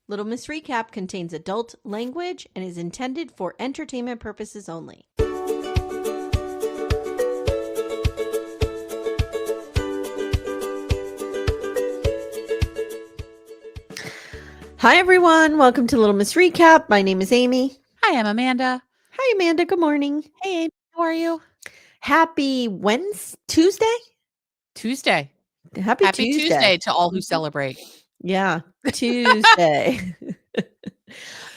Little Miss Recap contains adult language and is intended for entertainment purposes only. Hi, everyone. Welcome to Little Miss Recap. My name is Amy. Hi, I'm Amanda. Hi, Amanda. Good morning. Hey, Amy. How are you? Happy Tuesday? Tuesday. Happy Tuesday to all who celebrate. Yeah, Tuesday.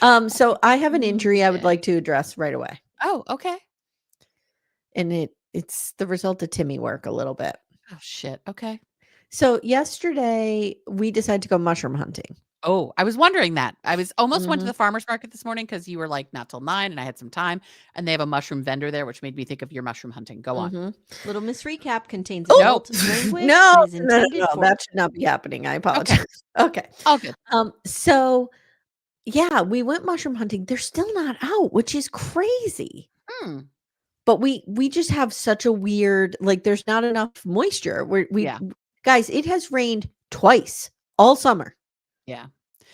So I have an injury I would like to address right away. Oh, okay. And it's the result of Timmy work a little bit. Oh, shit. Okay. So yesterday we decided to go mushroom hunting. Oh, I was wondering that. I was almost went to the farmer's market this morning because you were like, not till 9 and I had some time. And they have a mushroom vendor there, which made me think of your mushroom hunting. Go on. Little Miss Recap contains adult language. No, that should not be happening. I apologize. Okay. All good. So yeah, we went mushroom hunting. They're still not out, which is crazy. But we just have such a weird, like, there's not enough moisture. Guys, it has rained twice all summer. Yeah.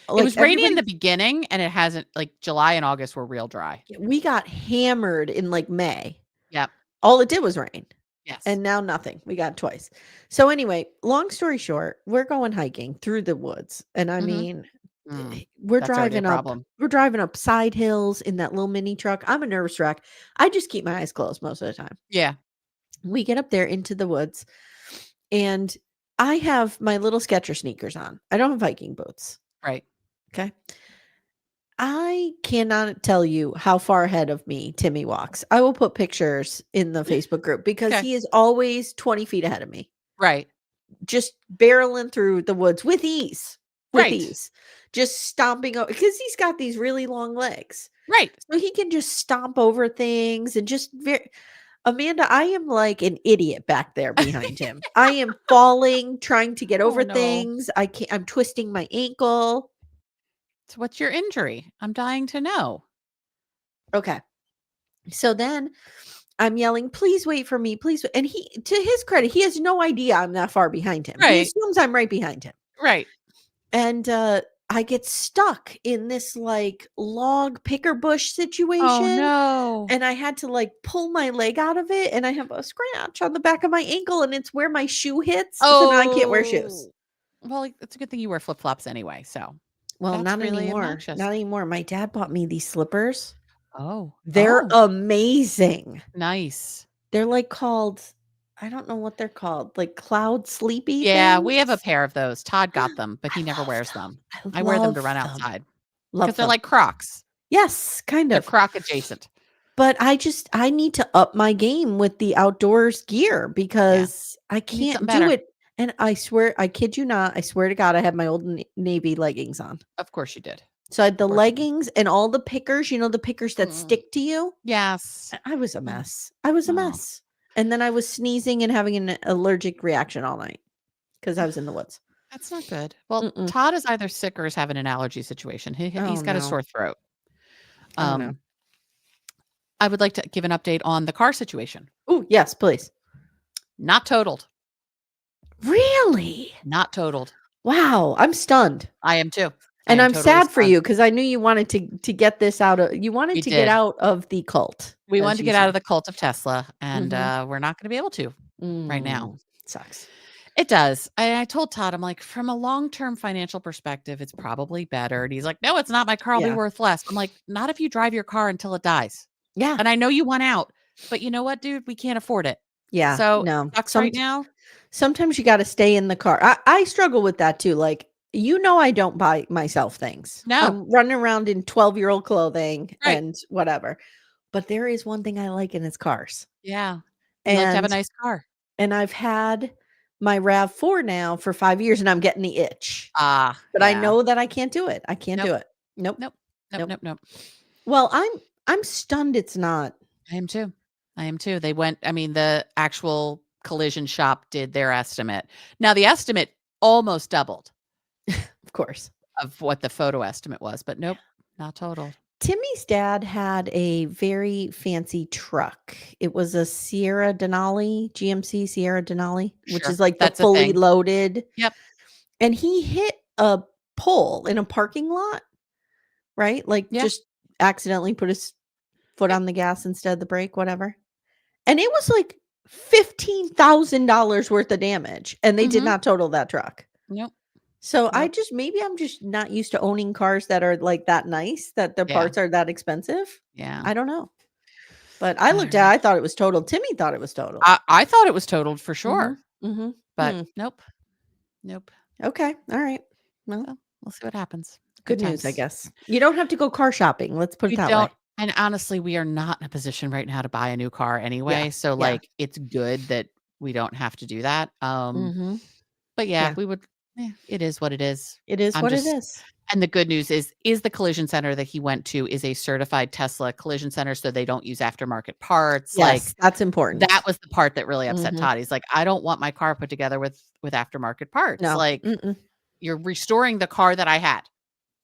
Like, it was rainy in the beginning and it hasn't, like July and August were real dry. We got hammered in like May. Yep. All it did was rain. Yes. And now nothing. We got twice. So anyway, long story short, we're going hiking through the woods. And I mean, we're driving up side hills in that little mini truck. I'm a nervous wreck. I just keep my eyes closed most of the time. Yeah. We get up there into the woods and I have my little Sketcher sneakers on. I don't have hiking boots. Right. Okay. I cannot tell you how far ahead of me Timmy walks. I will put pictures in the Facebook group because he is always 20 feet ahead of me. Right. Just barreling through the woods with ease. Ease. Just stomping over because he's got these really long legs. Right. So he can just stomp over things and just Amanda, I am like an idiot back there behind him. I am falling, trying to get over things. I'm twisting my ankle. So what's your injury? I'm dying to know. Okay. So then I'm yelling, please wait for me, please. And he, to his credit, he has no idea I'm that far behind him. Right. He assumes I'm right behind him. Right. And I get stuck in this like log picker bush situation. Oh no. And I had to like pull my leg out of it. And I have a scratch on the back of my ankle and it's where my shoe hits. So now I can't wear shoes. Well, it's a good thing you wear flip-flops anyway. So well, not really anymore. Obnoxious. Not anymore. My dad bought me these slippers. Oh. They're amazing. Nice. They're like called, I don't know what they're called, like cloud sleepy. Yeah, things? We have a pair of those. Todd got them, but he never wears them. I wear them to run outside. Because they're like Crocs. Yes, kind of. They're Croc adjacent. But I need to up my game with the outdoors gear because I can't do it. And I swear, I kid you not, I swear to God, I had my old Navy leggings on. Of course you did. So I had the leggings and all the pickers, the pickers that stick to you. Yes. I was a mess. I was a mess. And then I was sneezing and having an allergic reaction all night because I was in the woods. That's not good. Well, Todd is either sick or is having an allergy situation. He's got a sore throat. I would like to give an update on the car situation. Oh, yes, please. Not totaled. Really? Not totaled. Wow. I'm stunned. I am too. And I'm sad for you because I knew you wanted to get this out of, get out of the cult. We wanted to get out of the cult of Tesla and we're not going to be able to right now. Sucks. It does. I told Todd, I'm like, from a long-term financial perspective, it's probably better. And he's like, no, it's not. My car will be worth less. I'm like, not if you drive your car until it dies. Yeah. And I know you want out, but you know what, dude? We can't afford it. Yeah. So no. Right now. Sometimes you got to stay in the car. I struggle with that too. Like, I don't buy myself things. No. I'm running around in 12-year-old clothing and whatever. But there is one thing I like and it's cars. Yeah. You like to have a nice car. And I've had my RAV4 now for 5 years and I'm getting the itch. But I know that I can't do it. I can't do it. Nope. Well, I'm stunned it's not. I am too. They went, the actual collision shop did their estimate. Now the estimate almost doubled. Of course. Of what the photo estimate was, but nope, not total. Timmy's dad had a very fancy truck. It was a Sierra Denali, GMC Sierra Denali, which is like the fully loaded. Yep. And he hit a pole in a parking lot right? Like just accidentally put his foot on the gas instead of the brake, whatever. And it was like $15,000 worth of damage, and they did not total that truck. Nope. So I'm just not used to owning cars that are like that nice, that their parts are that expensive. Yeah. I don't know. But I thought it was totaled. Timmy thought it was totaled. I thought it was totaled for sure. But nope. Okay. All right. Well, so we'll see what happens. Good news, I guess. You don't have to go car shopping. Let's put it that way. And honestly, we are not in a position right now to buy a new car anyway. So like, it's good that we don't have to do that. But we would. It is what it is. It is what it is. And the good news is the collision center that he went to is a certified Tesla collision center, so they don't use aftermarket parts. Yes, that's important. That was the part that really upset Todd. He's like, I don't want my car put together with aftermarket parts. No. Like, you're restoring the car that I had.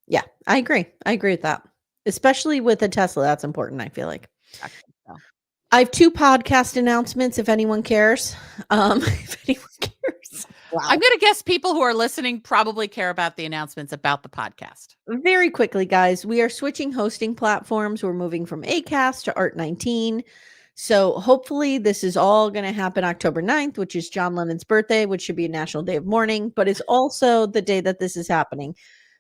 Yeah, I agree. I agree with that. Especially with a Tesla, that's important, I feel like. I have 2 podcast announcements if anyone cares. If anyone cares. Wow. I'm going to guess people who are listening probably care about the announcements about the podcast. Very quickly, guys, we are switching hosting platforms. We're moving from Acast to Art19. So hopefully this is all going to happen October 9th, which is John Lennon's birthday, which should be a national day of mourning, but it's also the day that this is happening.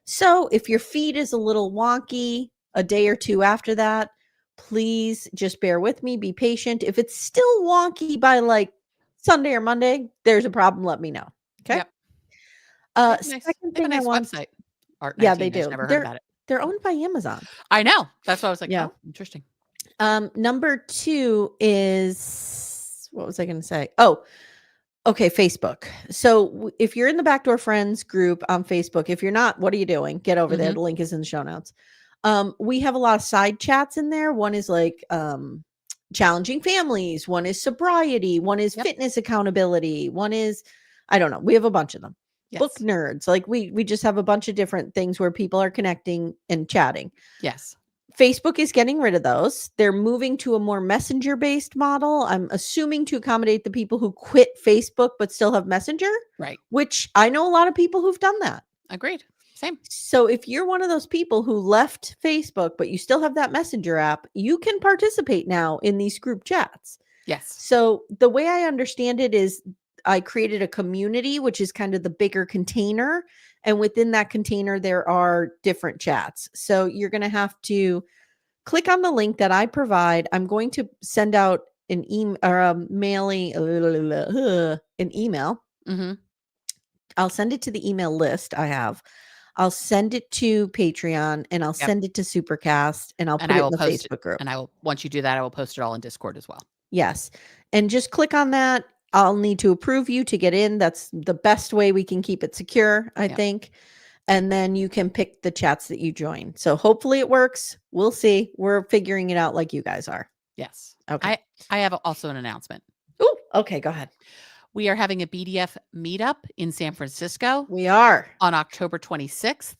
So if your feed is a little wonky a day or 2 after that, please just bear with me. Be patient. If it's still wonky by like Sunday or Monday, there's a problem. Let me know. Okay. Yep. Second thing I want. Website. Art19. Yeah, they do. Never heard about it. They're owned by Amazon. I know. That's why I was like, oh, interesting. Number 2 is, what was I going to say? Oh, okay. Facebook. So if you're in the Backdoor Friends group on Facebook, if you're not, what are you doing? Get over there. The link is in the show notes. We have a lot of side chats in there. One is like, challenging families. One is sobriety. One is fitness accountability. One is, I don't know. We have a bunch of them. Yes. Book nerds. Like we just have a bunch of different things where people are connecting and chatting. Yes. Facebook is getting rid of those. They're moving to a more messenger based model. I'm assuming to accommodate the people who quit Facebook, but still have Messenger. Right. Which I know a lot of people who've done that. Agreed. Same. So if you're one of those people who left Facebook, but you still have that Messenger app, you can participate now in these group chats. Yes. So the way I understand it is I created a community, which is kind of the bigger container. And within that container, there are different chats. So you're going to have to click on the link that I provide. I'm going to send out an email or an email. I'll send it to the email list I have. I'll send it to Patreon and I'll send it to Supercast and I'll put it in the Facebook group. And once you do that, I will post it all in Discord as well. Yes. And just click on that. I'll need to approve you to get in. That's the best way we can keep it secure, I think. And then you can pick the chats that you join. So hopefully it works. We'll see. We're figuring it out like you guys are. Yes. Okay. I have also an announcement. Oh, okay. Go ahead. We are having a BDF meetup in San Francisco. We are. On October 26th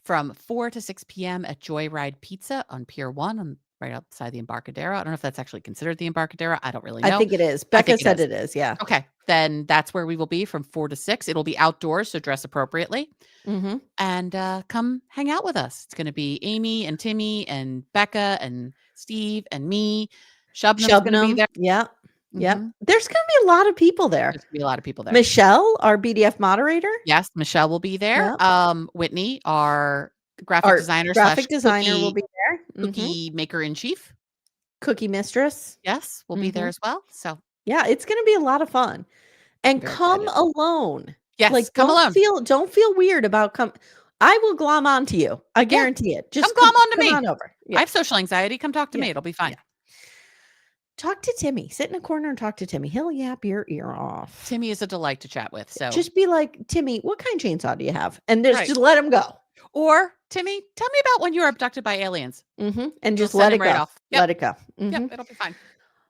from 4 to 6 p.m. at Joyride Pizza on Pier 1 right outside the Embarcadero. I don't know if that's actually considered the Embarcadero. I don't really know. I think it is. Becca said it is. Yeah. Okay. Then that's where we will be from 4 to 6. It'll be outdoors, so dress appropriately. And come hang out with us. It's going to be Amy and Timmy and Becca and Steve and me. Shubnam's going to be there. Yeah. Yep. There's going to be a lot of people there. There's going to be a lot of people there. Michelle, our BDF moderator. Yes, Michelle will be there. Yep. Whitney, our graphic designer will be there. Cookie maker in chief. Cookie mistress. Yes, will be there as well. So yeah, it's going to be a lot of fun. And come alone. Yes, like come alone. Don't feel weird about I will glom onto you. I guarantee it. Just come glom onto me. Come on over. Yeah. I have social anxiety. Come talk to me. It'll be fine. Yeah. Talk to Timmy. Sit in a corner and talk to Timmy. He'll yap your ear off. Timmy is a delight to chat with. So just be like, Timmy, what kind of chainsaw do you have? And just let him go. Or Timmy, tell me about when you were abducted by aliens. And just let it go. Right off. Yep. Let it go. Yep, it'll be fine.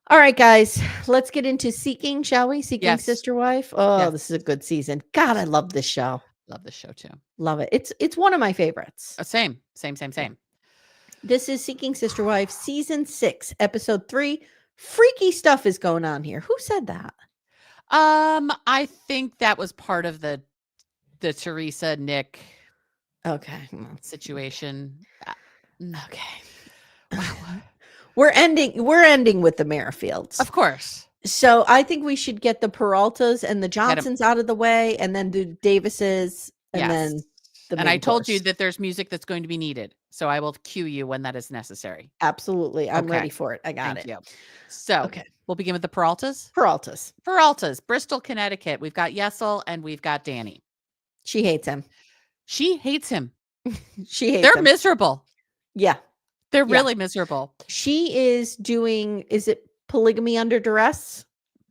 All right, guys, let's get into Seeking, shall we? Seeking Sister Wife. Oh, this is a good season. God, I love this show. Love this show too. Love it. It's one of my favorites. Same. This is Seeking Sister Wife, season 6, episode 3. Freaky stuff is going on here. Who said that? I think that was part of the Teresa Nick situation. Okay. Wow. We're ending with the Merrifields. Of course. So I think we should get the Peraltas and the Johnsons out of the way, and then the Davises, and then the main And I told you course. that there's music that's going to be needed, so I will cue you when that is necessary. Absolutely. I'm ready for it. I got Thank it. you. So, we'll begin with the Peraltas. Peraltas, Bristol, Connecticut. We've got Yessel and we've got Danny. She hates him. She hates him. She hates They're him. miserable. Yeah. They're really miserable. She is doing, is it polygamy under duress?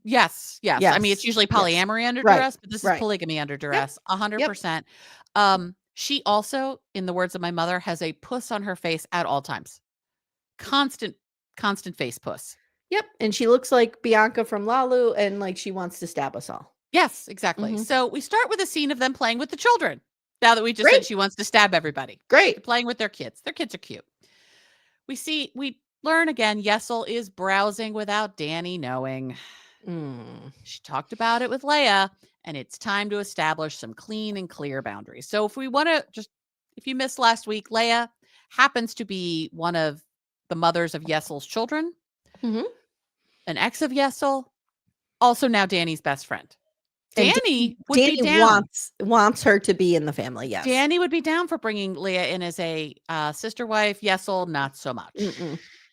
Yes. I mean, it's usually polyamory under duress, but this is polygamy under duress. 100%. She also, in the words of my mother, has a puss on her face at all times. Constant face puss. Yep. And she looks like Bianca from Lalu, and like she wants to stab us all. Yes, exactly. So we start with a scene of them playing with the children. Now that we just said she wants to stab everybody. Great. They're playing with their kids. Their kids are cute. We learn again, Yessel is browsing without Danny knowing. She talked about it with Leah, and it's time to establish some clean and clear boundaries. So if you missed last week, Leah happens to be one of the mothers of Yessel's children, an ex of Yessel, also now Danny's best friend. Danny would be down. Wants her to be in the family, yes. Danny would be down for bringing Leah in as a sister wife. Yessel, not so much.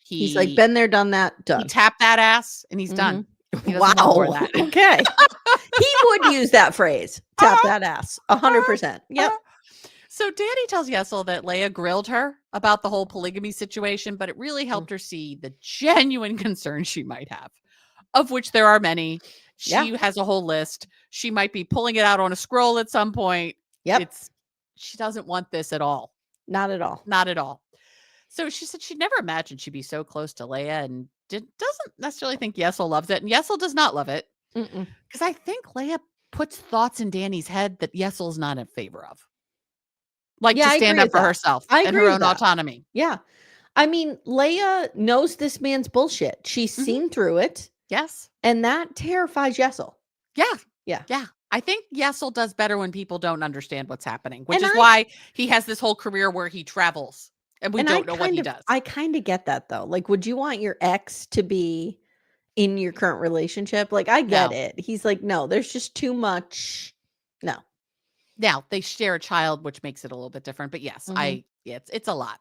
He's like, been there, done that, done. He tapped that ass, and he's done. He wow. That. Okay. He would use that phrase, tap that ass, 100%. Yep. So Danny tells Yessel that Leah grilled her about the whole polygamy situation, but it really helped her see the genuine concerns she might have, of which there are many. She has a whole list. She might be pulling it out on a scroll at some point. Yep. She doesn't want this at all. Not at all. Not at all. So she said she'd never imagined she'd be so close to Leah, and doesn't necessarily think Yessel loves it. And Yessel does not love it. Because I think Leah puts thoughts in Danny's head that Yessel's not in favor of. Like to stand up for herself and her own autonomy. Yeah. I mean, Leah knows this man's bullshit. She's seen through it. Yes. And that terrifies Yessel. Yeah. I think Yessel does better when people don't understand what's happening, which is why he has this whole career where he travels and we don't know what he does. I kind of get that though. Like, would you want your ex to be in your current relationship? Like, I get it. He's like, no, there's just too much. No. Now they share a child, which makes it a little bit different, but yes, it's a lot.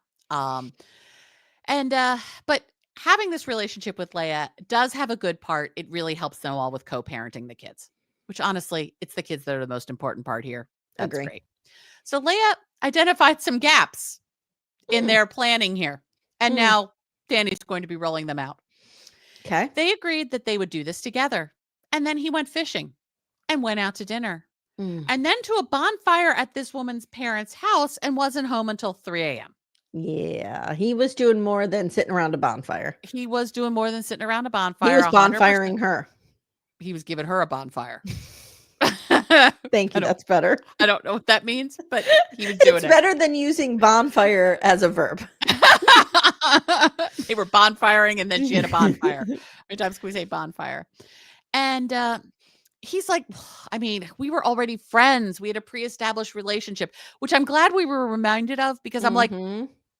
But having this relationship with Leah does have a good part. It really helps them all with co-parenting the kids, which honestly, it's the kids that are the most important part here. That's great. So Leah identified some gaps in their planning here. And now Danny's going to be rolling them out. Okay. They agreed that they would do this together. And then he went fishing and went out to dinner. And then to a bonfire at this woman's parents' house and wasn't home until 3 a.m. Yeah, he was doing more than sitting around a bonfire. He was doing more than sitting around a bonfire. He was bonfiring 100%. Her. He was giving her a bonfire. Thank you. That's better. I don't know what that means, but he was doing it. It's better than using bonfire as a verb. They were bonfiring and then she had a bonfire. How many times can we say bonfire? And he's like, I mean, we were already friends. We had a pre-established relationship, which I'm glad we were reminded of because I'm like,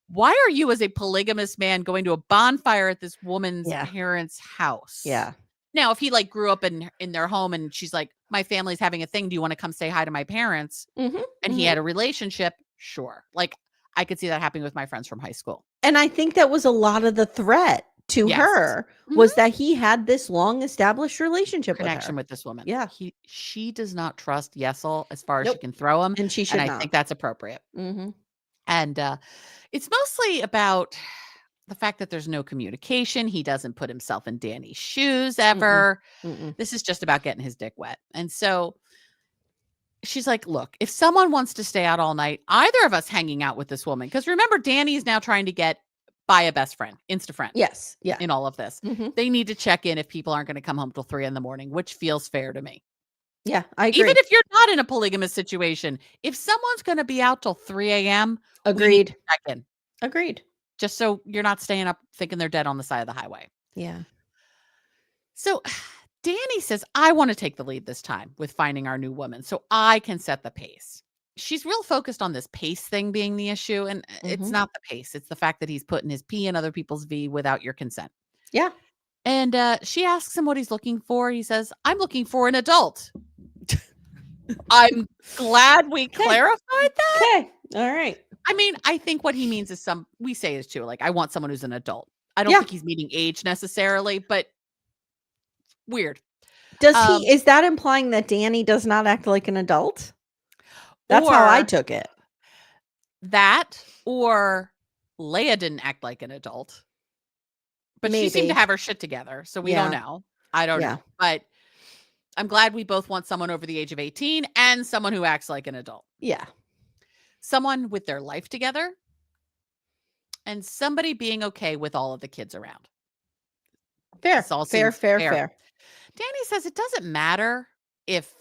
why are you as a polygamous man going to a bonfire at this woman's parents' house? Yeah. Now, if he like grew up in their home and she's like, my family's having a thing. Do you want to come say hi to my parents? And he had a relationship. Sure. Like I could see that happening with my friends from high school. And I think that was a lot of the threat to her was that he had this long established relationship connection with this woman. Yeah. She does not trust Yessel as far as she can throw him. And she should not. I think that's appropriate. And it's mostly about the fact that there's no communication. He doesn't put himself in Danny's shoes ever. This is just about getting his dick wet. And so she's like, look, if someone wants to stay out all night, either of us hanging out with this woman, because remember, Danny is now trying to buy a best friend, Insta friend. Yes. Yeah. In all of this. They need to check in if people aren't going to come home till 3 a.m, which feels fair to me. Yeah, I agree. Even if you're not in a polygamous situation, if someone's going to be out till 3 a.m, agreed. Check in. Agreed. Just so you're not staying up thinking they're dead on the side of the highway. Yeah. So Danny says, I want to take the lead this time with finding our new woman so I can set the pace. she's real focused on this pace thing being the issue, and it's not the pace. It's the fact that he's putting his P in other people's V without your consent. Yeah. And she asks him what he's looking for. He says, I'm looking for an adult. I'm glad we clarified that. Okay. All right. I mean, I think what he means is we say is too, like, I want someone who's an adult. I don't think he's meaning age necessarily, but weird. Is that implying that Danny does not act like an adult? That's how I took it. That, or Leia didn't act like an adult. But she seemed to have her shit together, so we don't know. I don't know. But I'm glad we both want someone over the age of 18 and someone who acts like an adult. Yeah. Someone with their life together and somebody being okay with all of the kids around. Fair. Danny says it doesn't matter if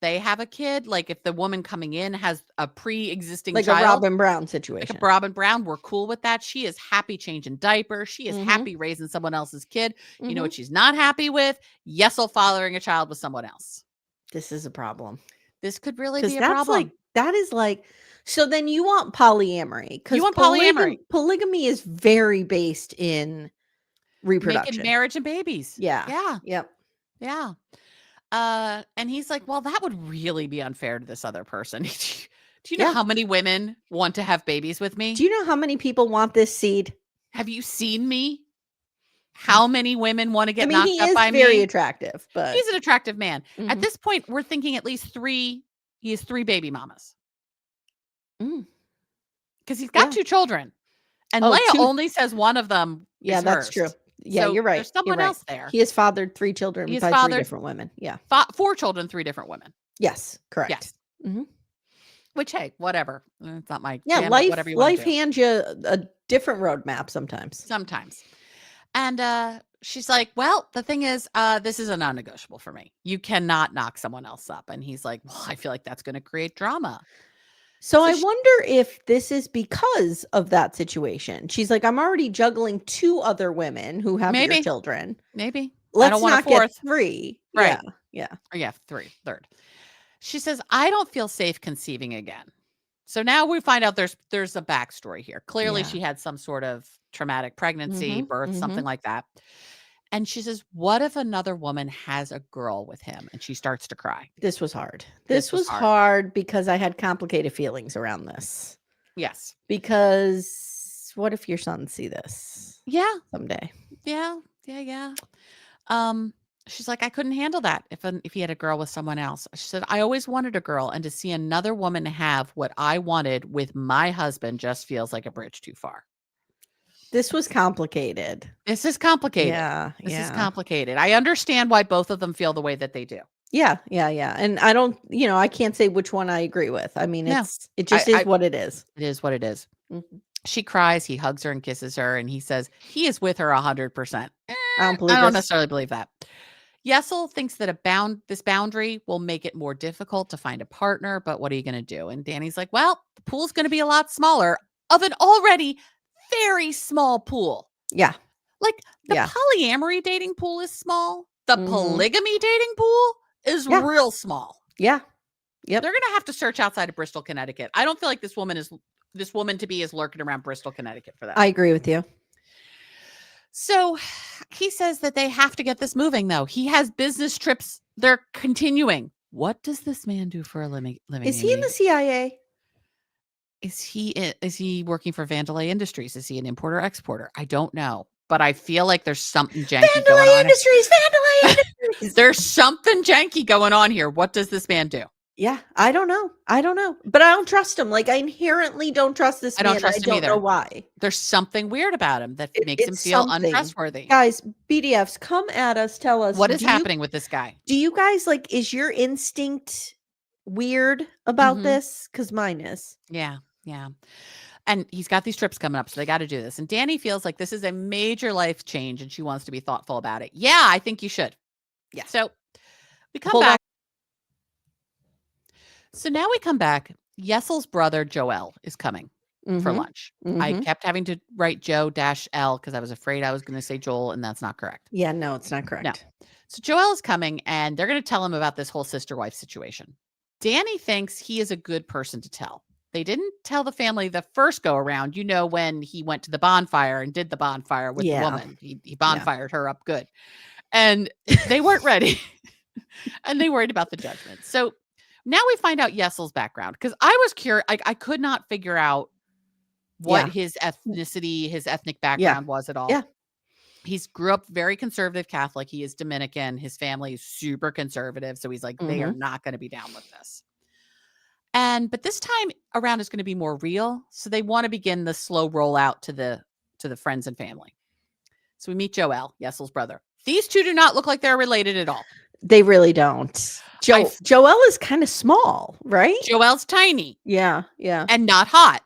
they have a kid. Like, if the woman coming in has a pre-existing child. Like a Robin Brown situation. Like a Robin Brown, we're cool with that. She is happy changing diapers. She is happy raising someone else's kid. You know what she's not happy with? Yessel fathering a child with someone else. This is a problem. This could really be a problem. That is like, so then you want polyamory. Because you want polyamory. Polygamy is very based in reproduction. Making marriage and babies. Yeah. Yeah. Yep. Yeah. And he's like, well, that would really be unfair to this other person. Do you know how many women want to have babies with me? Do you know how many people want this seed? Have you seen me? How many women want to get knocked up by me? He is very attractive, but he's an attractive man. At this point, we're thinking at least 3. He has 3 baby mamas. Because he's got 2 children. And Leia only says one of them is that's hers. true. Yeah, so you're right. There's someone else there. He has fathered 3 children by 3 different women. Yeah. 4 children, 3 different women. Yes, correct. Yes. Which, hey, whatever. It's not my jam, life hands you a different roadmap sometimes. And she's like, well, the thing is, this is a non-negotiable for me. You cannot knock someone else up. And he's like, well, I feel like that's going to create drama. So I wonder if this is because of that situation. She's like, I'm already juggling 2 other women who have your children. Maybe. Let's not get 3. Right. Yeah. Or 3rd. She says, I don't feel safe conceiving again. So now we find out there's a backstory here. Clearly, she had some sort of traumatic pregnancy, birth, something like that. And she says, what if another woman has a girl with him? And she starts to cry. This was hard. This was hard because I had complicated feelings around this. Yes. Because what if your sons see this? Yeah. Someday. Yeah. She's like, I couldn't handle that if he had a girl with someone else. She said, I always wanted a girl, and to see another woman have what I wanted with my husband just feels like a bridge too far. This was complicated. This is complicated. This is complicated. I understand why both of them feel the way that they do. Yeah. And I don't, I can't say which one I agree with. I mean, it just is what it is. It is what it is. She cries. He hugs her and kisses her, and he says he is with her 100%. I don't necessarily believe that. Yessel thinks that this boundary will make it more difficult to find a partner, but what are you going to do? And Danny's like, well, the pool's going to be a lot smaller of an already very small pool. Yeah. Like the polyamory dating pool is small. The polygamy dating pool is real small. Yeah. Yep. They're going to have to search outside of Bristol, Connecticut. I don't feel like this woman to be is lurking around Bristol, Connecticut for that. I agree with you. So he says that they have to get this moving, though. He has business trips. They're continuing. What does this man do for a living? Is he in the CIA? Is he working for Vandalay Industries? Is he an importer exporter? I don't know. But I feel like there's something janky going on. Vandalay Industries. There's something janky going on here. What does this man do? Yeah, I don't know. But I don't trust him. Like, I inherently don't trust this man. I don't trust him either. I don't know why. There's something weird about him that makes him feel untrustworthy. Guys, BDFs, come at us. Tell us. What is happening with this guy? Do you guys, is your instinct weird about this? Because mine is. Yeah. And he's got these trips coming up, so they got to do this. And Danny feels like this is a major life change, and she wants to be thoughtful about it. Yeah, I think you should. Yeah. So we come back. So now we come back. Yessel's brother, Joel, is coming for lunch. I kept having to write Joe-L because I was afraid I was going to say Joel, and that's not correct. Yeah, no, it's not correct. No. So Joel is coming, and they're going to tell him about this whole sister-wife situation. Danny thinks he is a good person to tell. They didn't tell the family the first go around, when he went to the bonfire and did the bonfire with the woman. He bonfired her up good. And they weren't ready. And they worried about the judgment. So now we find out Yessel's background, because I was curious. I could not figure out what his ethnicity, his ethnic background was at all. Yeah. He's grew up very conservative Catholic. He is Dominican. His family is super conservative. So he's like, they are not going to be down with this. But this time around is going to be more real. So they want to begin the slow rollout to the friends and family. So we meet Joel, Yessel's brother. These two do not look like they're related at all. They really don't. Joel is kind of small, right? Joel's tiny. Yeah, yeah. And not hot.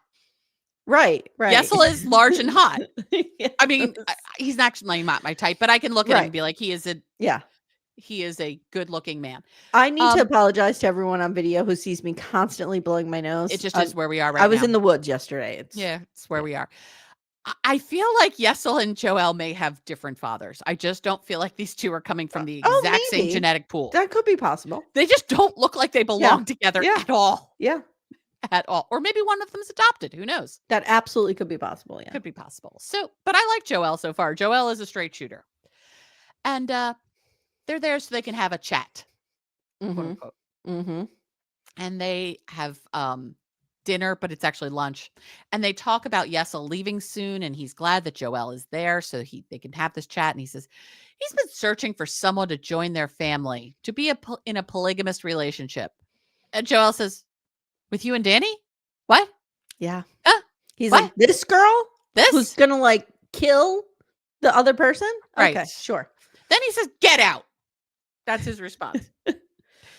Right. Yessel is large and hot. Yes. I mean, he's actually not my type, but I can look at him and be like, he is a good-looking man. I need to apologize to everyone on video who sees me constantly blowing my nose. It just is where we are right now. I was in the woods yesterday. It's where we are. I feel like Yessel and Joel may have different fathers. I just don't feel like these two are coming from the exact same genetic pool. That could be possible. They just don't look like they belong together at all. Yeah. At all. Or maybe one of them's adopted. Who knows? That absolutely could be possible. Yeah. Could be possible. So, but I like Joel so far. Joel is a straight shooter. And they're there so they can have a chat. Quote unquote. And they have dinner, but it's actually lunch. And they talk about Yessel leaving soon, and he's glad that Joel is there so they can have this chat. And he says he's been searching for someone to join their family, to be in a polygamous relationship. And Joel says, with you and Danny? What? Yeah. He's what? Like, this girl? This? Who's going to kill the other person? Right. Okay, sure. Then he says, get out. That's his response.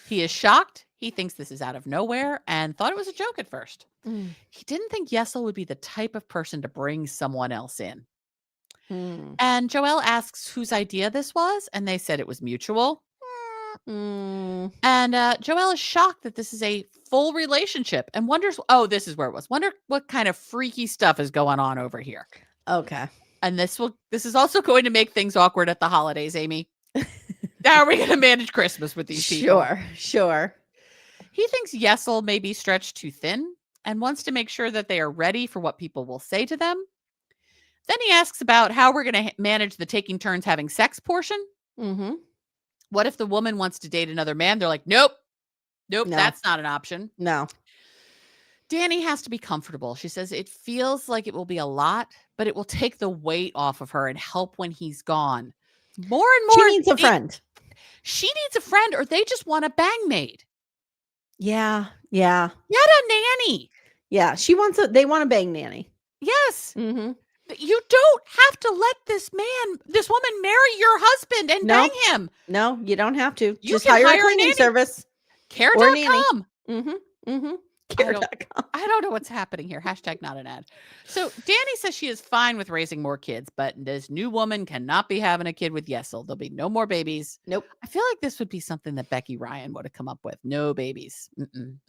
He is shocked. He thinks this is out of nowhere and thought it was a joke at first. He didn't think Yessel would be the type of person to bring someone else in. And Joel asks whose idea this was, and they said it was mutual. And Joel is shocked that this is a full relationship and wonders, this is where it was. Wonder what kind of freaky stuff is going on over here. Okay. And this is also going to make things awkward at the holidays, Amy. How are we going to manage Christmas with these people? Sure. He thinks Yessel may be stretched too thin and wants to make sure that they are ready for what people will say to them. Then he asks about how we're going to manage the taking turns having sex portion. What if the woman wants to date another man? They're like, nope, no. That's not an option. No. Danny has to be comfortable. She says it feels like it will be a lot, but it will take the weight off of her and help when he's gone. More and more. She needs a friend. She needs a friend, or they just want a bang maid. Yeah. Yet a nanny. Yeah. They want a bang nanny. Yes. You don't have to let this woman marry your husband and bang him. No, you don't have to. You just can hire a cleaning service. Care.com. Care.com. I don't know what's happening here. # not an ad. So Danny says she is fine with raising more kids, but this new woman cannot be having a kid with Yessel. There'll be no more babies. Nope. I feel like this would be something that Becky Ryan would have come up with. No babies.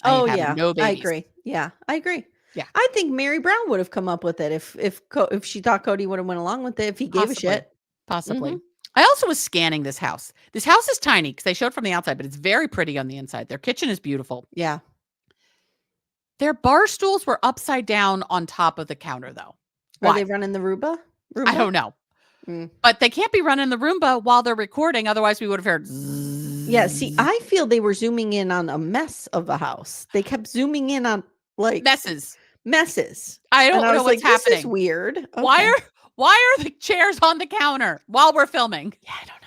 Oh, yeah. No babies. I agree. Yeah, I agree. Yeah. I think Mary Brown would have come up with it if she thought Cody would have went along with it, if he gave a shit. Possibly. I also was scanning this house. This house is tiny because they showed from the outside, but it's very pretty on the inside. Their kitchen is beautiful. Yeah. Their bar stools were upside down on top of the counter, though. Are they running the Roomba? I don't know. But they can't be running the Roomba while they're recording. Otherwise, we would have heard. Yeah. See, I feel they were zooming in on a mess of a house. They kept zooming in on messes. I don't know what's happening. This is weird. Okay. Why are the chairs on the counter while we're filming? Yeah, I don't know.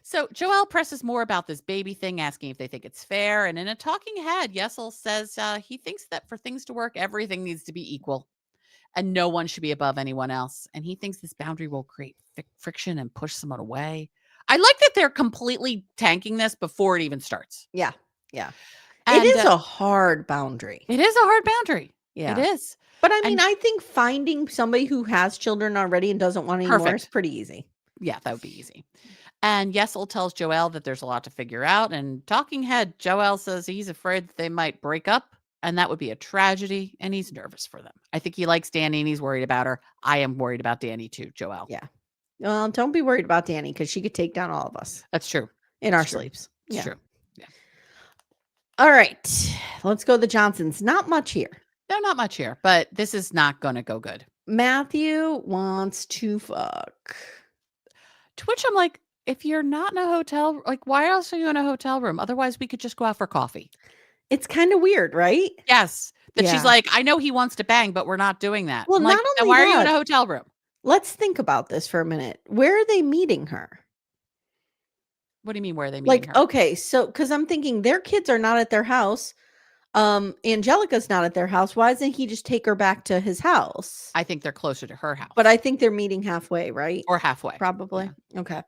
So Joel presses more about this baby thing, asking if they think it's fair. And in a talking head, Yessel says he thinks that for things to work, everything needs to be equal and no one should be above anyone else. And he thinks this boundary will create friction and push someone away. I like that they're completely tanking this before it even starts. Yeah. And, it is a hard boundary. It is a hard boundary. Yeah. It is. But I mean, I think finding somebody who has children already and doesn't want any more is pretty easy. Yeah, that would be easy. And Yessel tells Joel that there's a lot to figure out. And talking head, Joel says he's afraid that they might break up. And that would be a tragedy. And he's nervous for them. I think he likes Danny and he's worried about her. I am worried about Danny too, Joel. Yeah. Well, don't be worried about Danny because she could take down all of us. That's true. In our sleeps. It's true. Yeah. All right. Let's go the Johnsons. Not much here. No, not much here, but this is not going to go good. Matthew wants to fuck. To which I'm like, if you're not in a hotel, like, why else are you in a hotel room? Otherwise, we could just go out for coffee. It's kind of weird, right? Yes. That she's like, I know he wants to bang, but we're not doing that. Well, I'm like, not then only why are you in that, a hotel room? let's think about this for a minute. Where are they meeting her? What do you mean, where are they meeting her? Okay, so because I'm thinking their kids are not at their house. Angelica's not at their house. Why doesn't he just take her back to his house? I think they're closer to her house. But I think they're meeting halfway, right? Or halfway. Probably. Yeah. Okay.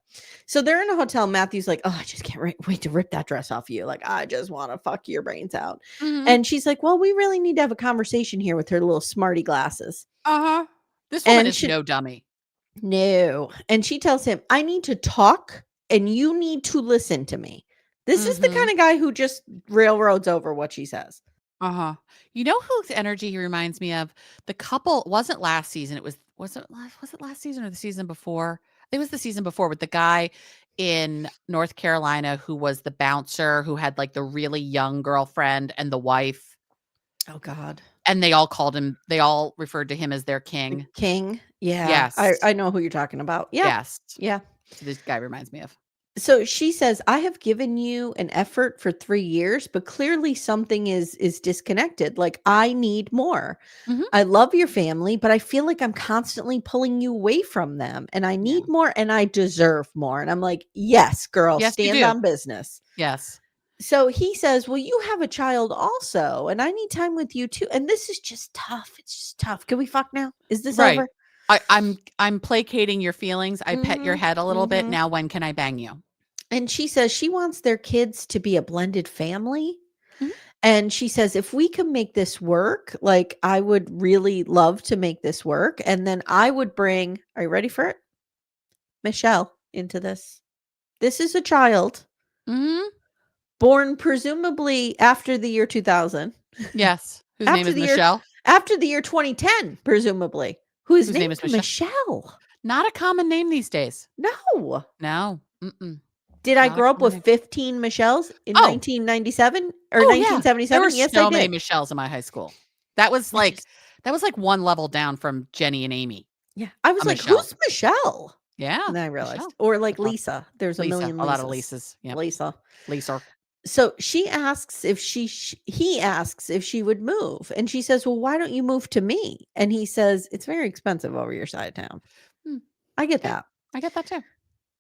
So they're in a hotel. Matthew's like, oh, I just can't wait to rip that dress off you. Like, I just want to fuck your brains out. Mm-hmm. And she's like, well, we really need to have a conversation here with her little smarty glasses. Uh-huh. This woman is no dummy. No. And she tells him, I need to talk and you need to listen to me. This is the kind of guy who just railroads over what she says. Uh-huh. You know whose energy he reminds me of? The couple wasn't last season. Was it last season or the season before? It was the season before with the guy in North Carolina who was the bouncer who had like the really young girlfriend and the wife. Oh God. And they all referred to him as their king. The king. Yeah. Yes. I know who you're talking about. Yeah. Yes. Yeah. So this guy reminds me of. So she says, I have given you an effort for 3 years, but clearly something is disconnected. Like, I need more. Mm-hmm. I love your family, but I feel like I'm constantly pulling you away from them and I need more and I deserve more. And I'm like, yes, girl, stand on business. Yes. So he says, well, you have a child also, and I need time with you too. And this is just tough. It's just tough. Can we fuck now? Is this over? I'm placating your feelings. I pet your head a little bit. Now, when can I bang you? And she says she wants their kids to be a blended family. Mm-hmm. And she says, if we can make this work, like, I would really love to make this work. And then I would bring, are you ready for it? Michelle into this. This is a child born presumably after the year 2000. Yes. Whose name is Michelle? After the year 2010, presumably. Whose name is Michelle? Not a common name these days. No. Mm-mm. Did I grow up with 15 Michelles in 1997 or 1977? There were so many Michelles in my high school. That was like one level down from Jenny and Amy. Yeah. I was like, Michelle. Who's Michelle? Yeah. And then I realized. Michelle. Or like Lisa. There's a million Lisas. A lot of Lisas. Yeah. Lisa. So she asks if he asks if she would move. And she says, well, why don't you move to me? And he says, it's very expensive over your side of town. I get that. I get that too.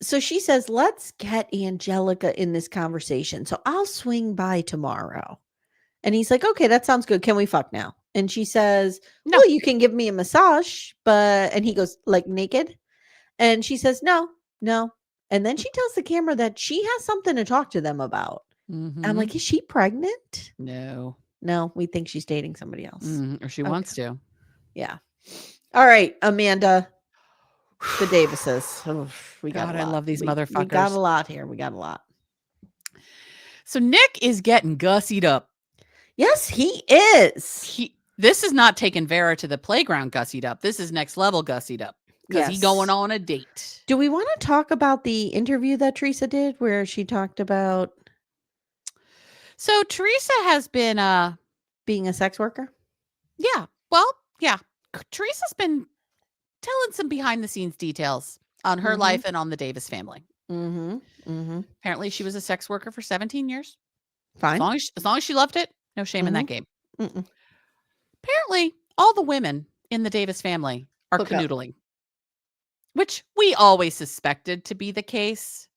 So she says, let's get Angelica in this conversation. So I'll swing by tomorrow. And he's like, okay, that sounds good. Can we fuck now? And she says, no. Well, you can give me a massage, and he goes, like, naked? And she says, no. And then she tells the camera that she has something to talk to them about. Mm-hmm. I'm like, is she pregnant? No, we think she's dating somebody else. Or she wants to. Yeah. All right, Amanda. The Davises. Oh, I love these motherfuckers. We got a lot here. We got a lot. So Nick is getting gussied up. Yes, he is. This is not taking Vera to the playground gussied up. This is next level gussied up. Because he's going on a date. Do we want to talk about the interview that Teresa did where she talked about... So Teresa has been... being a sex worker? Yeah. Well, yeah. Teresa's been telling some behind the scenes details on her life and on the Davis family. Apparently she was a sex worker for 17 years. Fine. As long as she loved it, no shame in that game. Apparently all the women in the Davis family are canoodling, which we always suspected to be the case.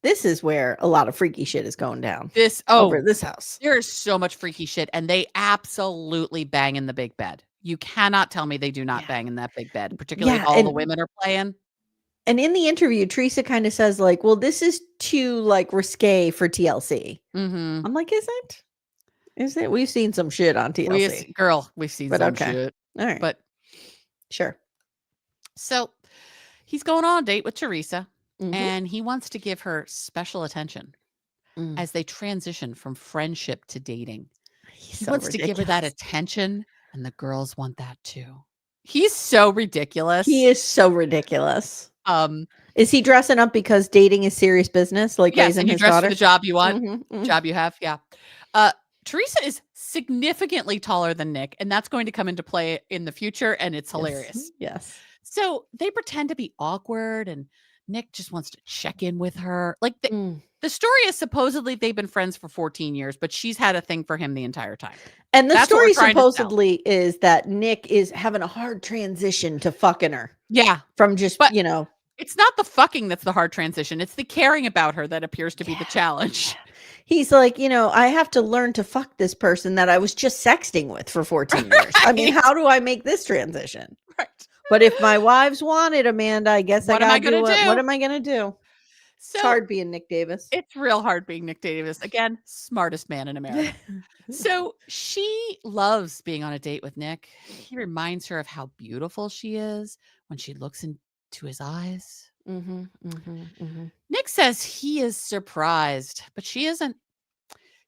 This is where a lot of freaky shit is going down. Over this house. There is so much freaky shit, and they absolutely bang in the big bed. You cannot tell me they do not bang in that big bed, particularly if all the women are playing. And in the interview, Teresa kind of says, like, well, this is too, like, risque for TLC. I'm like, is it? Is it? We've seen some shit on TLC. We've seen some shit. All right. But sure. So he's going on a date with Teresa, and he wants to give her special attention as they transition from friendship to dating. He wants to give her that attention. And the girls want that too. He's so ridiculous. He is so ridiculous. Is he dressing up because dating is serious business, like Yes, raising and you his dress for daughter? the job you want, Mhm, job you have, yeah. Teresa is significantly taller than Nick, and that's going to come into play in the future, and it's Yes, hilarious. yes. So, they pretend to be awkward, and Nick just wants to check in with her. Like, the story is supposedly they've been friends for 14 years, but she's had a thing for him the entire time. And the That's what we're story trying to sell. supposedly is that Nick is having a hard transition to fucking her Yeah, from just, but it's not the fucking that's the hard transition, it's the caring about her that appears to be the challenge. He's like, I have to learn to fuck this person that I was just sexting with for 14 years. I mean, Right. how do I make this transition? Right. But if my wives want it, Amanda, I guess I What am I gotta do gonna it. What do? am I gonna do? It's So, hard being Nick Davis. it's real hard being Nick Davis. Again, smartest man in America. So, she loves being on a date with Nick. He reminds her of how beautiful she is when she looks into his eyes. Nick says he is surprised, but she isn't.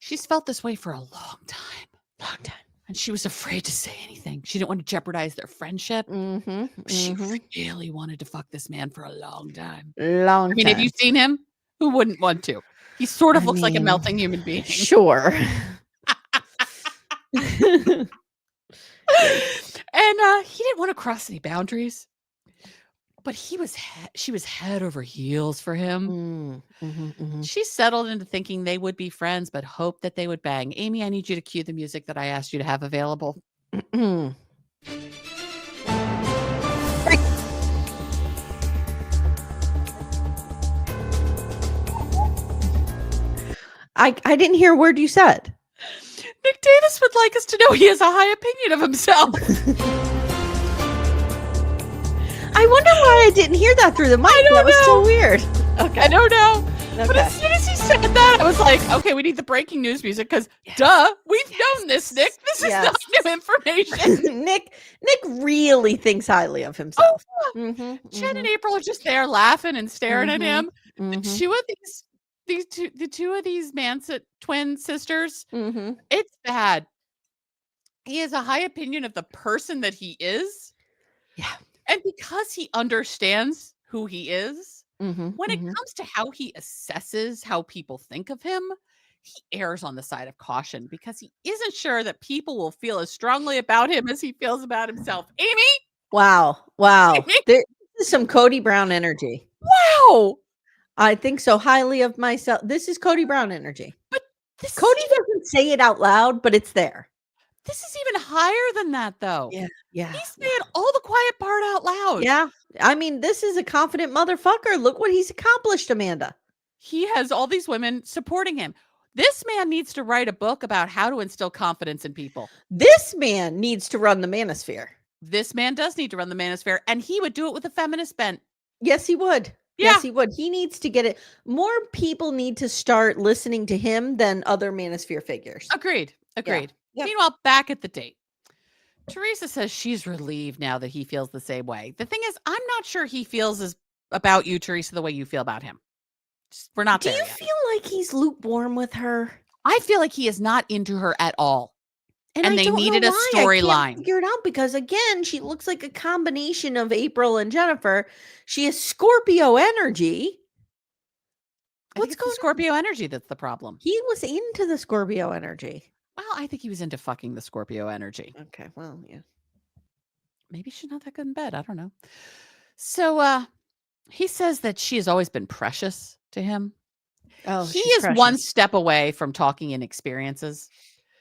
She's felt this way for a long time. Long time. And she was afraid to say anything. She didn't want to jeopardize their friendship. She really wanted to fuck this man for a long time. Long I mean, time. have you seen him? Who wouldn't want to? He sort of looks like a melting human being. Sure. And he didn't want to cross any boundaries. But she was head over heels for him. She settled into thinking they would be friends, but hoped that they would bang. Amye, I need you to cue the music that I asked you to have available. I didn't hear a word you said. Nick Davis would like us to know he has a high opinion of himself. I wonder why I didn't hear that through the mic. That was so weird. Okay. I don't know. Okay. But as soon as he said that, I was like, okay, we need the breaking news music because duh, we've known this, Nick. This is not new information. Nick really thinks highly of himself. Jen and April are just there laughing and staring at him. The two of these Manson twin sisters, it's bad. He has a high opinion of the person that he is. Yeah. And because he understands who he is, when it comes to how he assesses how people think of him, he errs on the side of caution because he isn't sure that people will feel as strongly about him as he feels about himself. Amye? Wow. Amye? There is some Cody Brown energy. Wow. I think so highly of myself. This is Cody Brown energy. But Cody doesn't say it out loud, but it's there. This is even higher than that, though. Yeah. He's saying all the quiet part out loud. Yeah. I mean, this is a confident motherfucker. Look what he's accomplished, Amanda. He has all these women supporting him. This man needs to write a book about how to instill confidence in people. This man needs to run the manosphere. This man does need to run the manosphere, and he would do it with a feminist bent. Yes, he would. Yeah. Yes, he would. He needs to get it. More people need to start listening to him than other manosphere figures. Agreed. Yeah. Meanwhile, back at the date, Teresa says she's relieved now that he feels the same way. The thing is, I'm not sure he feels about you, Teresa, the way you feel about him. We're not there yet. Do you feel like he's lukewarm with her? I feel like he is not into her at all. And they needed a storyline. I can't figure it out because, again, she looks like a combination of April and Jennifer. She has Scorpio energy. What's going on? Scorpio energy that's the problem. He was into the Scorpio energy. Well, I think he was into fucking the Scorpio energy. Okay, well, yeah. Maybe she's not that good in bed. I don't know. So he says that she has always been precious to him. Oh, he is precious. One step away from talking in experiences.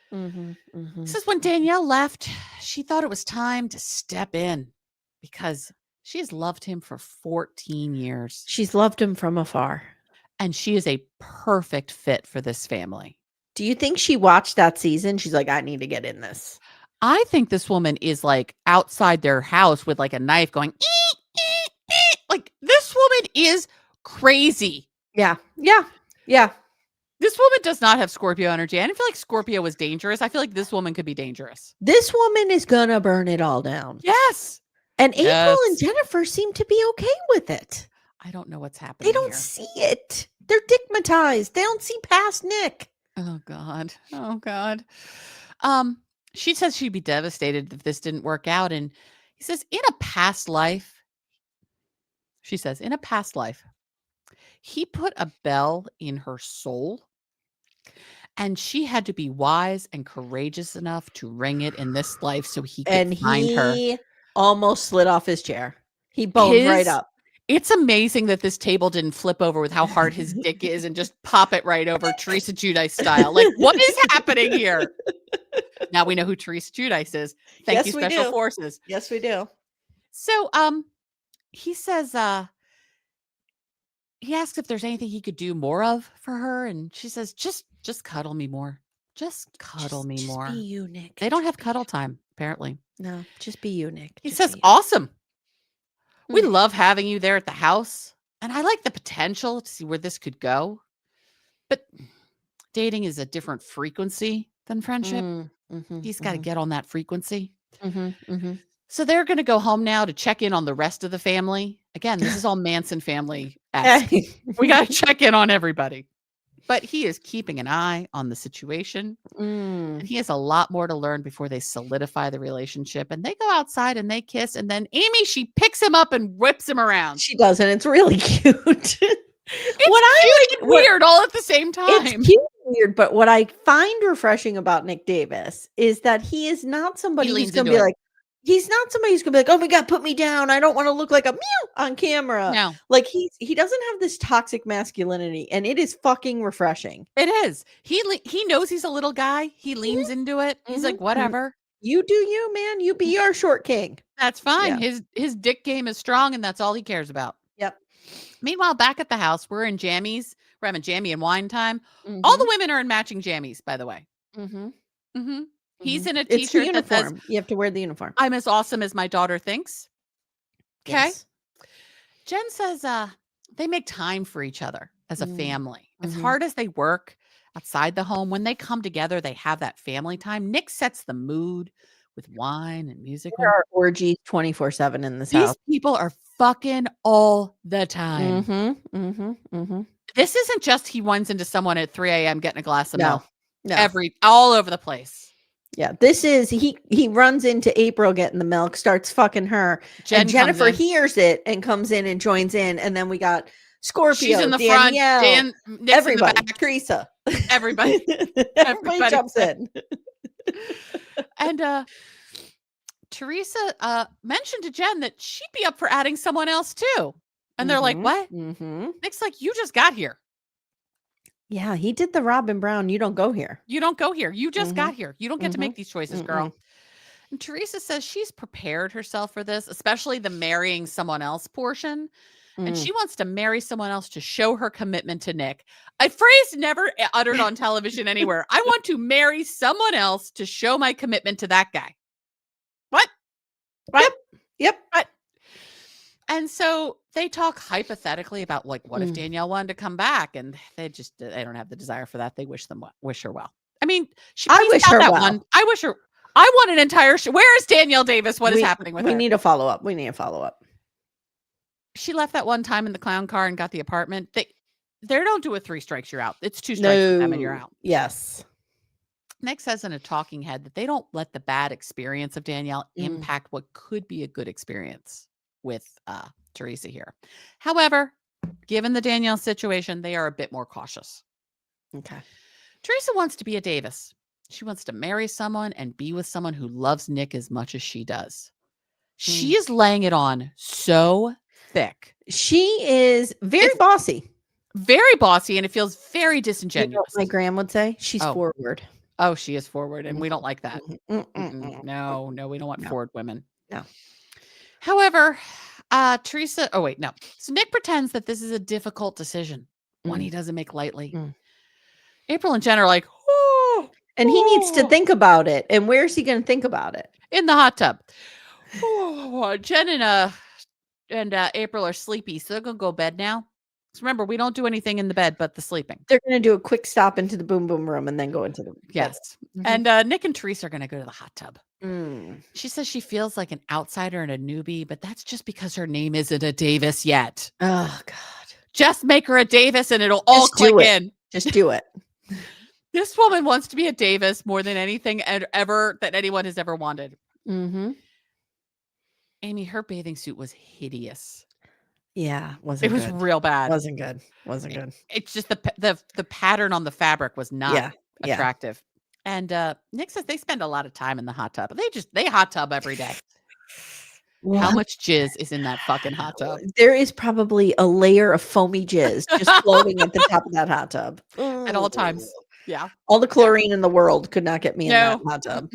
This is when Dannielle left. She thought it was time to step in because she has loved him for 14 years. She's loved him from afar. And she is a perfect fit for this family. Do you think she watched that season? She's like, I need to get in this. I think this woman is like outside their house with like a knife going, ee, ee, ee. Like this woman is crazy. Yeah. This woman does not have Scorpio energy. I didn't feel like Scorpio was dangerous. I feel like this woman could be dangerous. This woman is going to burn it all down. Yes. And April and Jennifer seem to be okay with it. I don't know what's happening. They don't see it. They're digmatized. They don't see past Nick. Oh, God. She says she'd be devastated if this didn't work out. And he says, in a past life, She says, in a past life, he put a bell in her soul, and she had to be wise and courageous enough to ring it in this life so he could And find her. he almost slid off his chair. He boned right up. It's amazing that this table didn't flip over with how hard his dick is and just pop it right over Teresa Giudice style. Like, what is happening here? Now we know who Teresa Giudice is. Thank you, Special Forces. Yes, we do. So, he says, he asks if there's anything he could do more of for her, and she says, just cuddle me more. Just cuddle me more. Just be you, Nick. They don't have cuddle time, apparently. No, just be you, Nick. He says, awesome. We love having you there at the house, and I like the potential to see where this could go. But dating is a different frequency than friendship. He's got to get on that frequency. So they're going to go home now to check in on the rest of the family. Again, this is all Manson family-esque. We got to check in on everybody. But he is keeping an eye on the situation. And he has a lot more to learn before they solidify the relationship. And they go outside and they kiss. And then Amye, she picks him up and whips him around. She does, and it's really cute. It's cute and weird all at the same time. It's cute and weird, but what I find refreshing about Nick Davis is that he is not somebody who's going to be like, he's not somebody who's gonna be like, oh my God, put me down. I don't want to look like a meow on camera. No. Like he doesn't have this toxic masculinity, and it is fucking refreshing. It is. He knows he's a little guy. He leans into it. He's like, whatever. You do you, man. You be our short king. That's fine. Yeah. His dick game is strong, and that's all he cares about. Yep. Meanwhile, back at the house, we're in jammies. We're having jammy and wine time. All the women are in matching jammies, by the way. He's in a t-shirt that says, you have to wear the uniform. I'm as awesome as my daughter thinks. Okay. Yes. Jen says they make time for each other as a family. As hard as they work outside the home, when they come together, they have that family time. Nick sets the mood with wine and music. There are orgies 24/7 in this house. These people are fucking all the time. This isn't just he runs into someone at 3 a.m. getting a glass of milk. No. All over the place. Yeah, this is he runs into April getting the milk, starts fucking her. And Jennifer hears it and comes in and joins in. And then and Scorpio, she's in the Dannielle, front, everybody, Teresa, everybody jumps in. And Teresa mentioned to Jen that she'd be up for adding someone else too. And they're like, what? Nick's like, you just got here. Yeah, he did the Robin Brown. You don't go here. You don't go here. You just got here. You don't get to make these choices, girl. And Teresa says she's prepared herself for this, especially the marrying someone else portion. And she wants to marry someone else to show her commitment to Nick. A phrase never uttered on television anywhere. I want to marry someone else to show my commitment to that guy. What? Yep. What? And so they talk hypothetically about like, what if Dannielle wanted to come back? And they don't have the desire for that. They wish her well. I mean, I wish her well. I wish her. I want an entire show. Where is Dannielle Davis? What is happening with her? We need a follow up. She left that one time in the clown car and got the apartment. They don't do a 3 strikes, you're out. It's 2 strikes for them and you're out. Yes. Nick says in a talking head that they don't let the bad experience of Dannielle impact what could be a good experience with Teresa here. However, given the Dannielle situation, they are a bit more cautious. Okay. Teresa wants to be a Davis. She wants to marry someone and be with someone who loves Nick as much as she does. She is laying it on so thick. She is very bossy. Very bossy, and it feels very disingenuous. You know what my gram would say? She's forward. Oh, she is forward, and we don't like that. No, we don't want forward women. No. However, Teresa, no. So Nick pretends that this is a difficult decision, one he doesn't make lightly. April and Jen are like, oh. And he needs to think about it. And where's he going to think about it? In the hot tub. Jen and April are sleepy, so they're going to go to bed now. So remember, we don't do anything in the bed but the sleeping. They're going to do a quick stop into the boom boom room and then go into the bed. Yes. And Nick and Teresa are going to go to the hot tub. She says she feels like an outsider and a newbie, but that's just because her name isn't a Davis yet. Oh, God. Just make her a Davis and it'll all click in. Just do it. This woman wants to be a Davis more than anything ever that anyone has ever wanted. Amye, her bathing suit was hideous. Yeah, It wasn't was good. real bad. Wasn't good. Wasn't good. It's just the pattern on the fabric was not Yeah. attractive. And Nick says they spend a lot of time in the hot tub. They hot tub every day. How much jizz is in that fucking hot tub? There is probably a layer of foamy jizz just floating at the top of that hot tub. At all times. Yeah. All the chlorine in the world could not get me in that hot tub.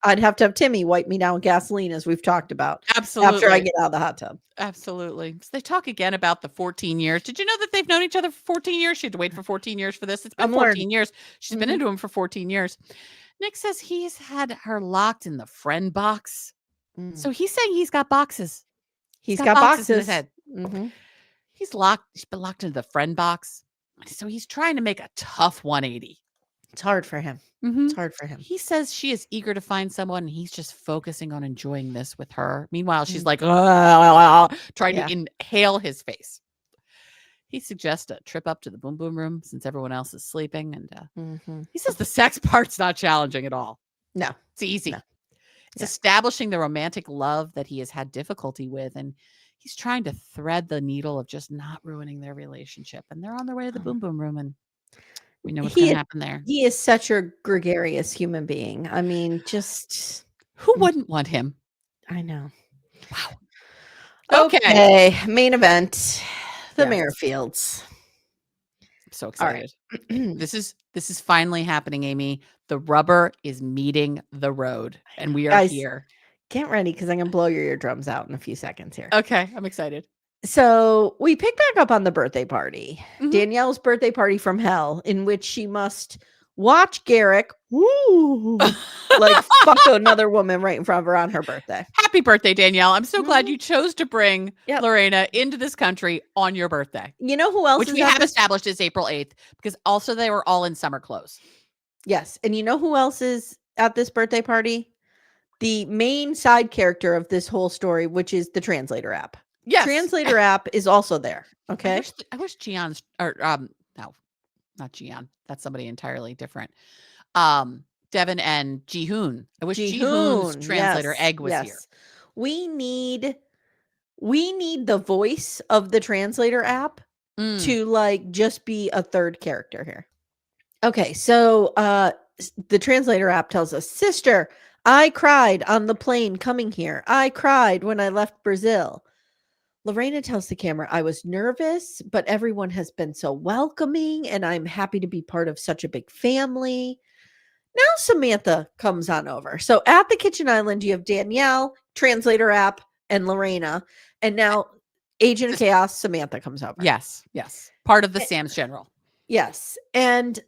I'd have to have Timmy wipe me down with gasoline, as we've talked about. Absolutely. After I get out of the hot tub. Absolutely. So they talk again about the 14 years. Did you know that they've known each other for 14 years? She had to wait for 14 years for this. It's been 14 years. She's been into him for 14 years. Nick says he's had her locked in the friend box. So he's saying he's got boxes. He's got boxes in his head. He's been locked into the friend box. So he's trying to make a tough 180. It's hard for him. It's hard for him. He says she is eager to find someone, and he's just focusing on enjoying this with her. Meanwhile, she's like, trying to inhale his face. He suggests a trip up to the boom boom room since everyone else is sleeping. And he says the sex part's not challenging at all. No. It's easy. No. It's establishing the romantic love that he has had difficulty with. And he's trying to thread the needle of just not ruining their relationship. And they're on their way to the boom boom room. And we know what's going to happen there. He is such a gregarious human being. I mean, just... Who wouldn't want him? I know. Wow. Okay. Main event. The Merrifields. I'm so excited. Right. This is finally happening, Amy. The rubber is meeting the road. And we are here. Get ready, because I'm going to blow your eardrums out in a few seconds here. Okay. I'm excited. So we pick back up on the birthday party. Dannielle's birthday party from hell, in which she must watch Garrick like fuck another woman right in front of her on her birthday. Happy birthday, Dannielle. I'm so glad you chose to bring Lorrana into this country on your birthday. You know who else? Which we have established is April 8th, because also they were all in summer clothes. Yes. And you know who else is at this birthday party? The main side character of this whole story, which is the translator app. Yes. Translator app is also there. Okay. I wish Gian's no, not Gian. That's somebody entirely different. Devin and Jihoon. I wish Jihoon's translator Egg was here. We need the voice of the translator app to like just be a third character here. Okay, so the translator app tells us, sister, I cried on the plane coming here. I cried when I left Brazil. Lorrana tells the camera, I was nervous, but everyone has been so welcoming, and I'm happy to be part of such a big family. Now Samantha comes on over. So at the kitchen island, you have Dannielle, translator app, and Lorrana. And now Agent of Chaos, Samantha comes over. Yes. Part of the Sam's General. Yes. And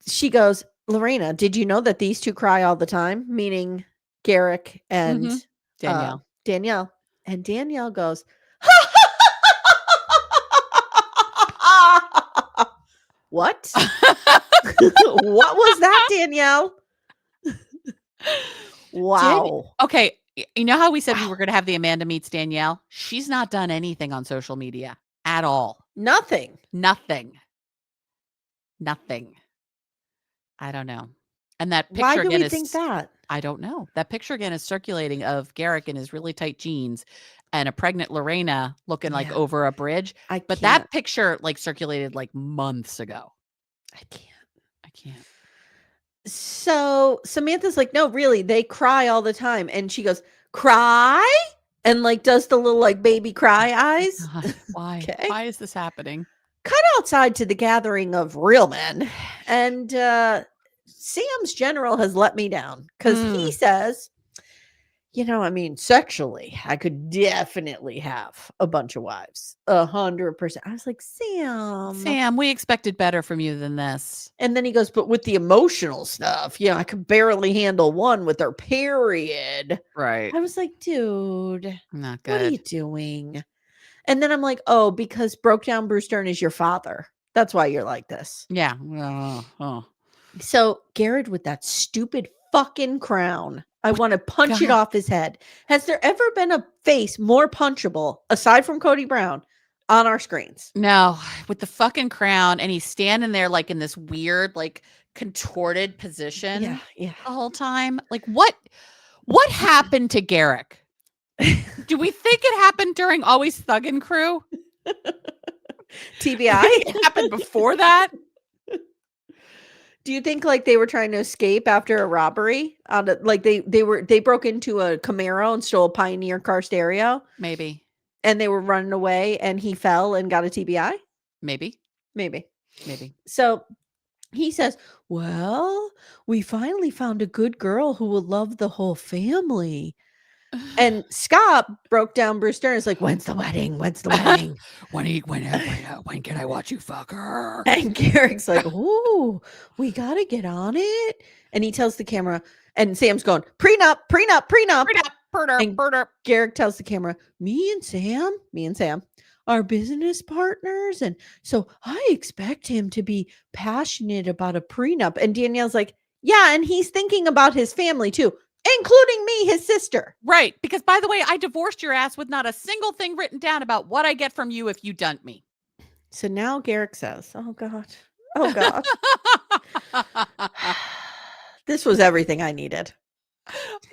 she goes, Lorrana, did you know that these two cry all the time? Meaning Garrick and Dannielle. And Dannielle goes, what? What was that, Dannielle? Wow. Okay. You know how we said we were going to have the Amanda Meets Dannielle? She's not done anything on social media at all. Nothing. I don't know. And that picture Why do again we think that? I don't know. That picture again is circulating of Garrick in his really tight jeans and a pregnant Lorrana looking like over a bridge. But that picture like circulated like months ago. I can't. So Samantha's like, no, really, they cry all the time. And she goes, cry? And like does the little like baby cry eyes. God, why? Okay. Why is this happening? Cut outside to the gathering of real men. And Sam's General has let me down because he says, I mean, sexually, I could definitely have a bunch of wives. 100%. I was like, Sam, we expected better from you than this. And then he goes, but with the emotional stuff, I could barely handle one with her period. Right. I was like, dude, not good. What are you doing? And then I'm like, oh, because Broke Down Bruce Dern is your father. That's why you're like this. Yeah. So Garrett with that stupid fucking crown. I want to punch it off his head. Has there ever been a face more punchable, aside from Cody Brown, on our screens? No, with the fucking crown. And he's standing there like in this weird, like contorted position the whole time. Like what happened to Garrick? Do we think it happened during Always Thuggin' Crew? TBI? It happened before that? Do you think like they were trying to escape after a robbery? Like they broke into a Camaro and stole a Pioneer car stereo? Maybe. And they were running away and he fell and got a TBI? Maybe. So he says, well, we finally found a good girl who will love the whole family. And Scott broke down Bruce Stern. It's like, when's the wedding? When can I watch you fuck her? And Garrick's like, oh, we got to get on it. And he tells the camera, and Sam's going, prenup. And Garrick tells the camera, me and Sam are business partners. And so I expect him to be passionate about a prenup. And Danielle's like, yeah, and he's thinking about his family too, including me, his sister. Right. Because, by the way, I divorced your ass with not a single thing written down about what I get from you if you dump me. So now Garrick says, oh, God. Oh, God. This was everything I needed.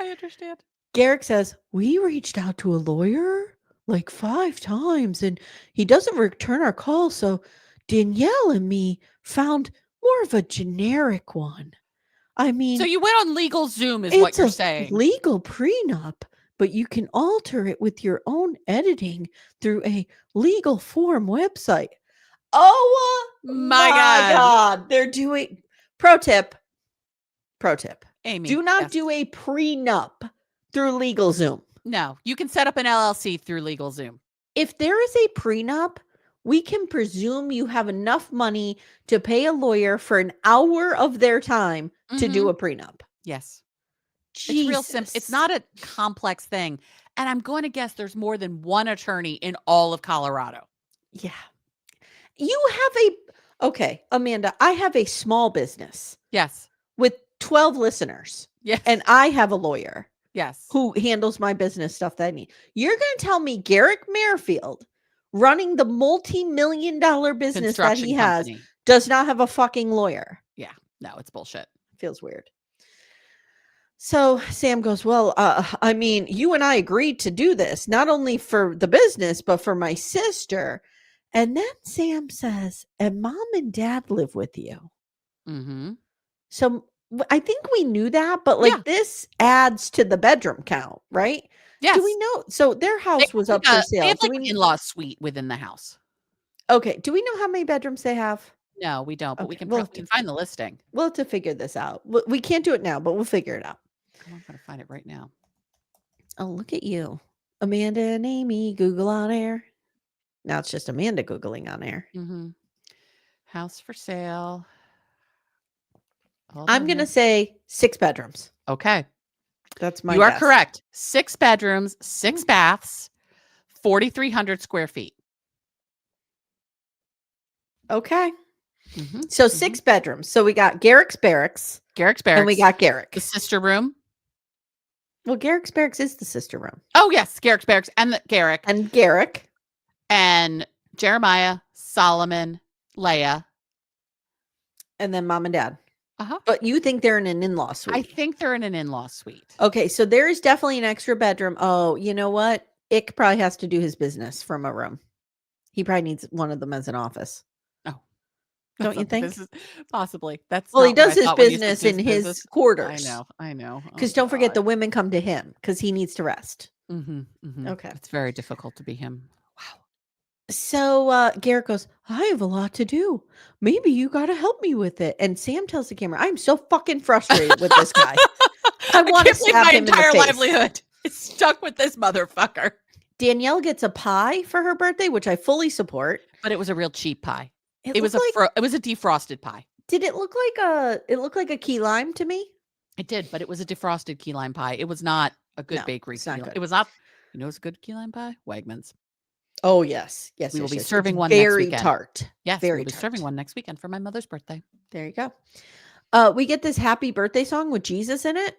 I understand. Garrick says, we reached out to a lawyer like 5 times and he doesn't return our calls. So Dannielle and me found more of a generic one. I mean, so you went on legal Zoom is what you're saying. Legal prenup, but you can alter it with your own editing through a legal form website. Oh my God. They're doing pro tip. Amye, do not do a prenup through legal Zoom. No, you can set up an LLC through legal Zoom. If there is a prenup, we can presume you have enough money to pay a lawyer for an hour of their time to do a prenup. Yes. Jesus. It's real simple. It's not a complex thing. And I'm going to guess there's more than one attorney in all of Colorado. Yeah. You have okay, Amanda, I have a small business. Yes. With 12 listeners. Yes. And I have a lawyer. Yes. Who handles my business stuff that I need. You're going to tell me Garrick Merrifield, running the multi-million-dollar business that he has, does not have a fucking lawyer. Yeah. No, it's bullshit. Feels weird. So Sam goes, well, I mean, you and I agreed to do this, not only for the business, but for my sister. And then Sam says, and mom and dad live with you. Mm-hmm. So I think we knew that, but like this adds to the bedroom count, right? Yes. Do we know? So their house was up for sale. They have like an in-law suite within the house. Okay. Do we know how many bedrooms they have? No, we don't, but we can probably find the listing. We'll have to figure this out. We can't do it now, but we'll figure it out. I'm going to find it right now. Oh, look at you. Amanda and Amye, Google on air. Now it's just Amanda Googling on air. Mm-hmm. House for sale. I'm going to say 6 bedrooms. Okay. That's my You guess. are correct. 6 bedrooms, 6 baths, 4,300 square feet. Okay. Mm-hmm. So 6 bedrooms. So we got Garrick's Barracks. And we got Garrick. The sister room. Well, Garrick's Barracks is the sister room. Oh, yes. Garrick's Barracks and Garrick. And Garrick. And Jeremiah, Solomon, Leah. And then mom and dad. Uh-huh. But you think they're in an in-law suite? I think they're in an in-law suite. Okay, so there is definitely an extra bedroom. Oh, you know what? Ick probably has to do his business from a room. He probably needs one of them as an office. Oh. Don't you think? Possibly. That's well, he does his business in his quarters. I know. Because don't forget, the women come to him because he needs to rest. Mm-hmm, mm-hmm. Okay. It's very difficult to be him. Wow. So Garrick goes, I have a lot to do. Maybe you got to help me with it. And Sam tells the camera, I'm so fucking frustrated with this guy. I want to stab him in the face. My entire livelihood is stuck with this motherfucker. Dannielle gets a pie for her birthday, which I fully support. But it was a real cheap pie. It was a defrosted pie. Did it look like a key lime to me? It did, but it was a defrosted key lime pie. It was not a good bakery. It's not good. It was not. You know, it's a good key lime pie. Wegmans. Oh yes, we will be serving one next weekend. Very tart. Yes, very. We'll be serving one next weekend for my mother's birthday. There you go. We get this happy birthday song with Jesus in it.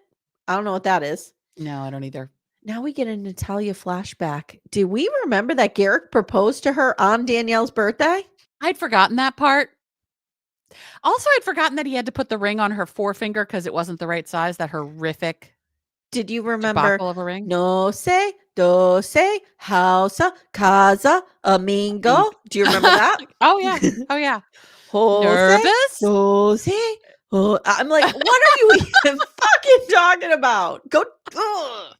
I don't know what that is. No, I don't either. Now we get a Natalia flashback. Do we remember that Garrick proposed to her on Danielle's birthday? I'd forgotten that part. Also, I'd forgotten that he had to put the ring on her forefinger because it wasn't the right size. That horrific. Did you remember debacle of a ring? No se doce, hausa, casa, amigo. Do you remember that? Oh, yeah. Oh, yeah. Jose, Nervous? Jose. Oh, I'm like, what are you even fucking talking about? Go. Ugh.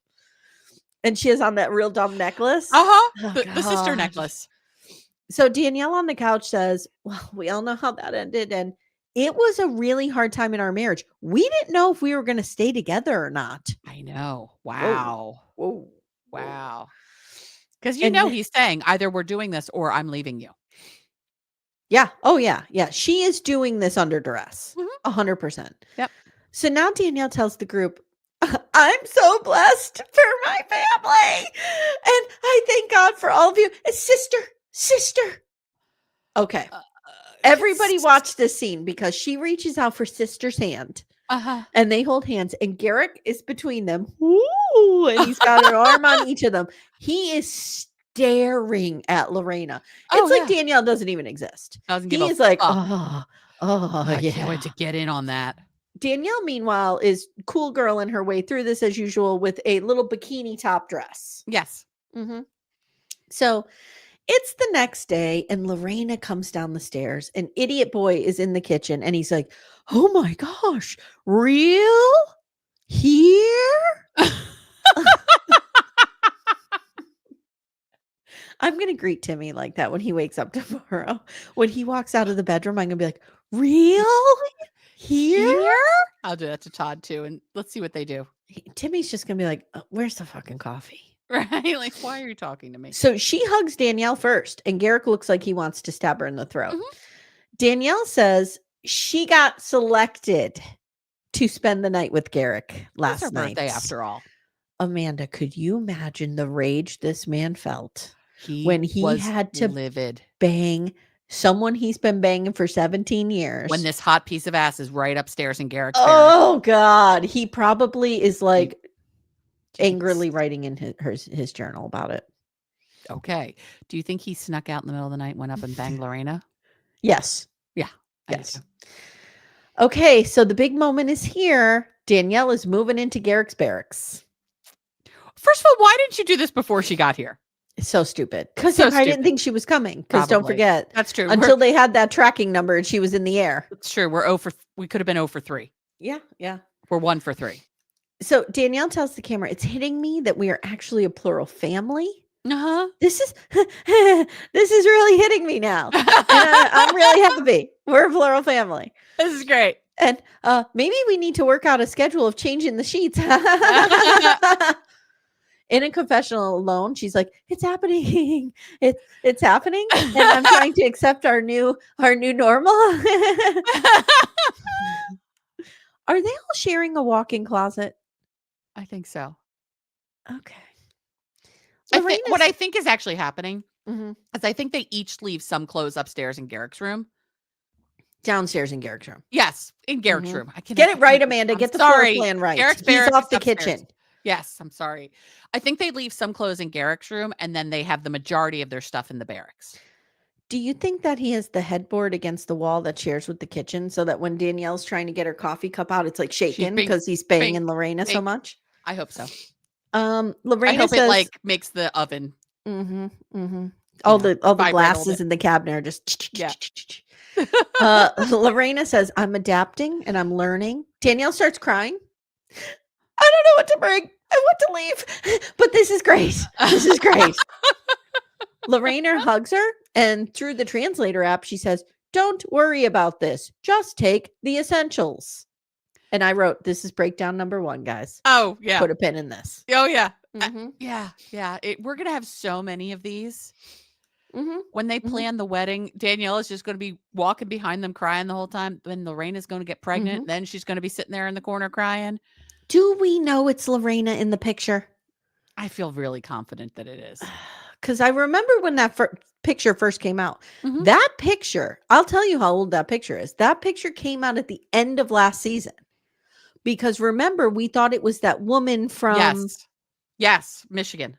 And she is on that real dumb necklace. Uh-huh. Oh, The sister God. necklace. So Dannielle on the couch says, well, we all know how that ended. And it was a really hard time in our marriage. We didn't know if we were going to stay together or not. I know. Whoa. Wow. Whoa. Wow. Because And he's saying either we're doing this or I'm leaving you. Yeah. Oh, yeah. Yeah. She is doing this under duress. 100%. Yep. So now Dannielle tells the group, I'm so blessed for my family. And I thank God for all of you. Sister. Okay. Everybody watch this scene because she reaches out for sister's hand. And they hold hands. And Garrick is between them. Ooh, and he's got an arm on each of them. He is staring at Lorrana. It's like Dannielle doesn't even exist. He is like, I can't wait to get in on that. Dannielle, meanwhile, is cool girling her way through this as usual with a little bikini top dress. Yes. So it's the next day, and Lorrana comes down the stairs, and Idiot Boy is in the kitchen, and he's like, oh my gosh, real? Here? I'm going to greet Timmy like that when he wakes up tomorrow. When he walks out of the bedroom, I'm going to be like, real? Here? I'll do that to Todd too, and let's see what they do. Timmy's just going to be like, where's the fucking coffee? Right? Like, why are you talking to me? So she hugs Dannielle first, and Garrick looks like he wants to stab her in the throat. Dannielle says she got selected to spend the night with Garrick last night. It's her birthday after all. Amanda, could you imagine the rage this man felt when he had to livid bang someone he's been banging for 17 years? When this hot piece of ass is right upstairs in Garrick's Oh, God. He probably is like angrily writing in his journal about it. Okay. Do you think he snuck out in the middle of the night and went up and banged Lorrana? Yes. Yeah. Yes. Okay. So the big moment is here. Dannielle is moving into Garrick's barracks. First of all, why didn't you do this before she got here? It's so stupid. Because I didn't think she was coming. Because don't forget. That's true. Until they had that tracking number and she was in the air. It's true. We could have been 0 for 3. Yeah. Yeah. We're 1 for 3. So Dannielle tells the camera, it's hitting me that we are actually a plural family. This is really hitting me now. And I'm really happy. We're a plural family. This is great. And maybe we need to work out a schedule of changing the sheets. In a confessional alone, she's like, it's happening. It's happening. And I'm trying to accept our new normal. Are they all sharing a walk-in closet? I think so. Okay. What I think is actually happening is I think they each leave some clothes upstairs in Garrick's room. Downstairs in Garrick's room. Yes, in Garrick's room. I Get it right, Amanda. Get the floor plan right. Garrick's He's off the kitchen. Yes, I'm sorry. I think they leave some clothes in Garrick's room, and then they have the majority of their stuff in the barracks. Do you think that he has the headboard against the wall that shares with the kitchen so that when Dannielle's trying to get her coffee cup out, it's like shaking because he's banging Lorrana so much? I hope so. Lorrana I hope says, it makes the oven. All the glasses in the cabinet are just Lorrana says, I'm adapting and I'm learning. Dannielle starts crying. I don't know what to bring. I want to leave, but this is great. This is great. Lorrana hugs her, and through the translator app, she says, don't worry about this. Just take the essentials. And I wrote, this is breakdown number 1, guys. Oh, yeah. Put a pin in this. Oh, yeah. Yeah. We're going to have so many of these. When they plan the wedding, Dannielle is just going to be walking behind them crying the whole time. Then Lorrana's going to get pregnant. Then she's going to be sitting there in the corner crying. Do we know it's Lorrana in the picture? I feel really confident that it is. Because I remember when that picture first came out. That picture, I'll tell you how old that picture is. That picture came out at the end of last season. Because remember, we thought it was that woman from... Yes, Michigan.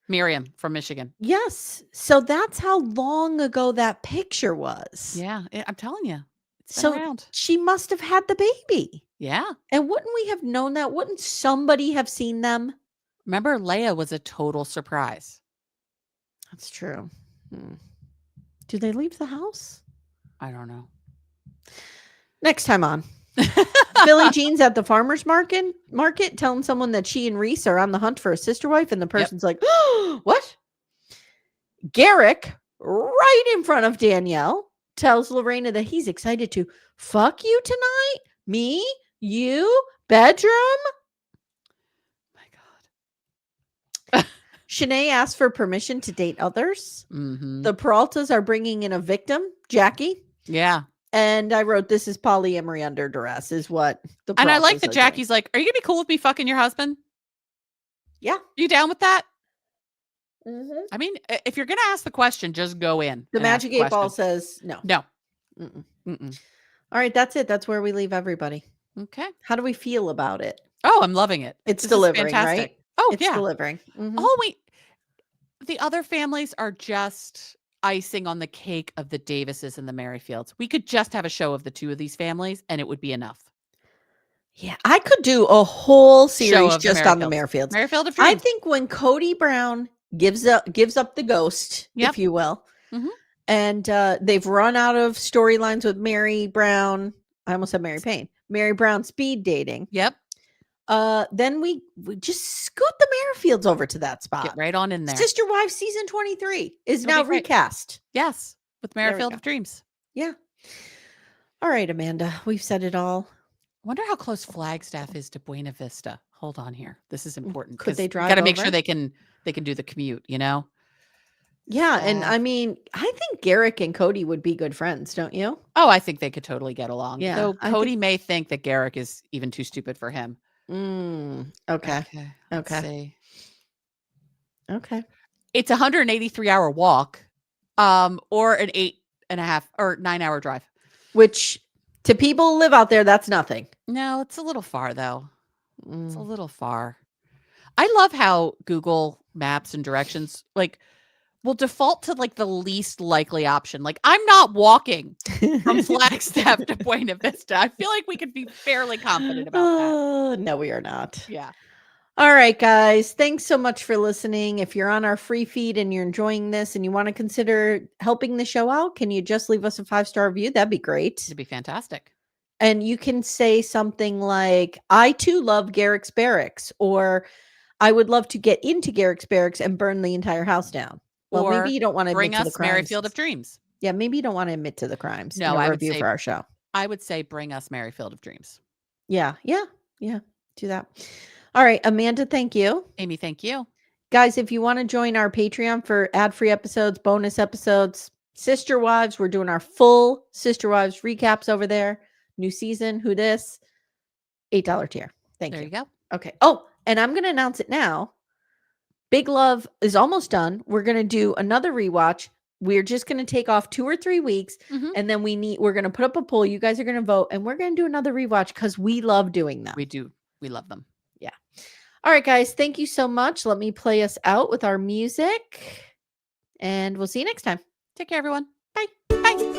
Miriam from Michigan. Yes. So that's how long ago that picture was. Yeah, I'm telling you. It's been around. She must have had the baby. Yeah. And wouldn't we have known that? Wouldn't somebody have seen them? Remember, Leia was a total surprise. That's true. Do they leave the house? I don't know. Next time on. Billie Jean's at the farmer's market telling someone that she and Reese are on the hunt for a sister wife, and the person's like, oh, what? Garrick, right in front of Dannielle, tells Lorrana that he's excited to fuck you tonight. Me, you, bedroom. My God. Shanay asks for permission to date others. Mm-hmm. The Peraltas are bringing in a victim, Jackie. Yeah. And I wrote, this is polyamory under duress, is what the Peraltas And I like that are Jackie's doing. like, are you going to be cool with me fucking your husband? Yeah. You down with that? Mm-hmm. I mean, if you're going to ask the question, just go in. The Magic 8 Ball says no. No. Mm-mm. Mm-mm. All right, that's it. That's where we leave everybody. Okay. How do we feel about it? Oh, I'm loving it. It's delivering, right? Oh, it's yeah. delivering. Mm-hmm. Oh, wait. The other families are just icing on the cake of the Davises and the Merrifields. We could just have a show of the two of these families, and it would be enough. Yeah, I could do a whole series just on the Merrifields. Merrifield of Dreams. I think when Cody Brown gives up the ghost, if you will, and they've run out of storylines with Mary Brown. I almost said Mary Payne. Mary Brown speed dating. Yep. Then we just scoot the Merrifields over to that spot. Get right on in there. Sister Wives season 23 is now recast. Yes, with Merrifield of Dreams. Yeah. All right, Amanda, we've said it all. I wonder how close Flagstaff is to Buena Vista. Hold on here. This is important. Could they drive? Got to make sure they can do the commute, you know? Yeah, and I mean, I think Garrick and Cody would be good friends, don't you? Oh, I think they could totally get along. Yeah. Though Cody may think that Garrick is even too stupid for him. Okay. Let's see. Okay. It's a 183-hour walk, or an 8.5 or 9-hour drive. Which to people who live out there, that's nothing. No, it's a little far though. It's a little far. I love how Google Maps and directions will default to the least likely option. I'm not walking from Flagstaff to Buena Vista. I feel like we could be fairly confident about that. No, we are not. Yeah. All right, guys. Thanks so much for listening. If you're on our free feed and you're enjoying this and you want to consider helping the show out, can you just leave us a 5-star review? That'd be great. It'd be fantastic. And you can say something like, I too love Garrick's Barracks, or I would love to get into Garrick's Barracks and burn the entire house down. Well, or maybe you don't want to bring admit to the us crimes. Merrifield of Dreams. Yeah, maybe you don't want to admit to the crimes. No, in a I review would say for our show. I would say bring us Merrifield of Dreams. Yeah. Do that. All right, Amanda, thank you. Amy, thank you. Guys, if you want to join our Patreon for ad-free episodes, bonus episodes, Sister Wives, we're doing our full Sister Wives recaps over there. New season, who dis? $8 tier. Thank you. There you go. Okay. Oh, and I'm going to announce it now. Big Love is almost done. We're going to do another rewatch. We're just going to take off 2 or 3 weeks, and then we're going to put up a poll. You guys are going to vote, and we're going to do another rewatch because we love doing them. We do. We love them. Yeah. All right, guys. Thank you so much. Let me play us out with our music, and we'll see you next time. Take care, everyone. Bye. Bye.